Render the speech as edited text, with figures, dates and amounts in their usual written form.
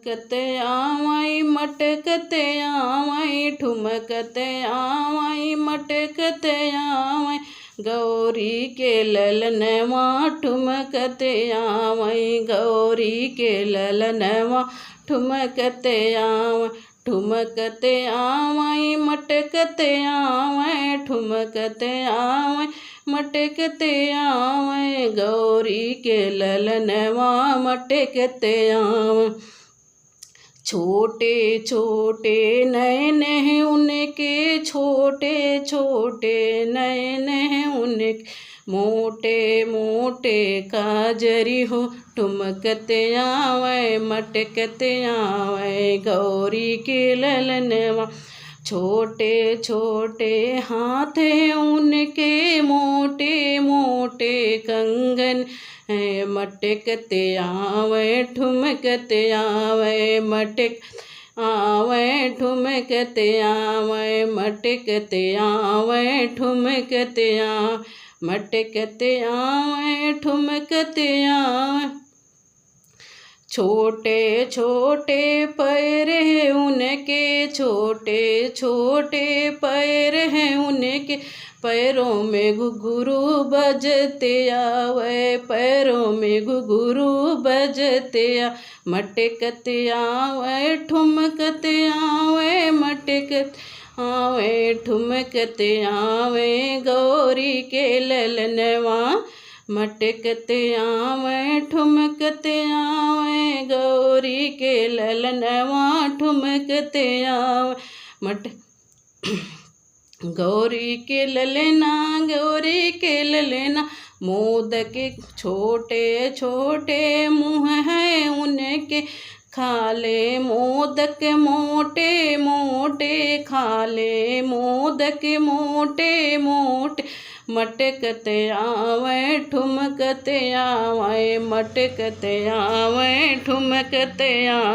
ठुमकते आवई मटकते आवई ठुमकते आवई मटकते आवई गौरी के ललनवा ठुमकते आवई गौरी के ललनवा ठुमकते आवई ठुमकते आवई मटकते आवई ठुमकते आवई मटकते आवई गौरी के ललनवा मटकते आवई छोटे छोटे नयन हैं उनके छोटे छोटे नयन हैं उनके मोटे मोटे काजरी हो ठुमकते आवै मटकते आवै गौरी के ललनवा छोटे छोटे हाथ हैं उनके मोटे मोटे कंगन मटकते आवै ठुमकते आवै मटक आवै ठुमकते आवै मटकते आवै ठुमकते आवै मटकते आवै ठुमकते आवै छोटे छोटे पैर हैं उनके छोटे छोटे पैर हैं उनके पैरों में घुघरू बजते आवे पैरों में घुघरू बजते आ मटकते आवे ठुमकते आवे मटकते आवे ठुमकते आवे गौरी के ललनवा मटकते आवे ठुमकते आवे गौरी के ललनवा ठुमकते आवे मट गौरी के ललना गौरी के ललना मोदक छोटे छोटे मुँह हैं उनके खाले मोदक मोटे मोटे खाले मोदक मोटे मोटे मटकते आवै ठुमकते आवै मटकते आवै ठुमकते आवै।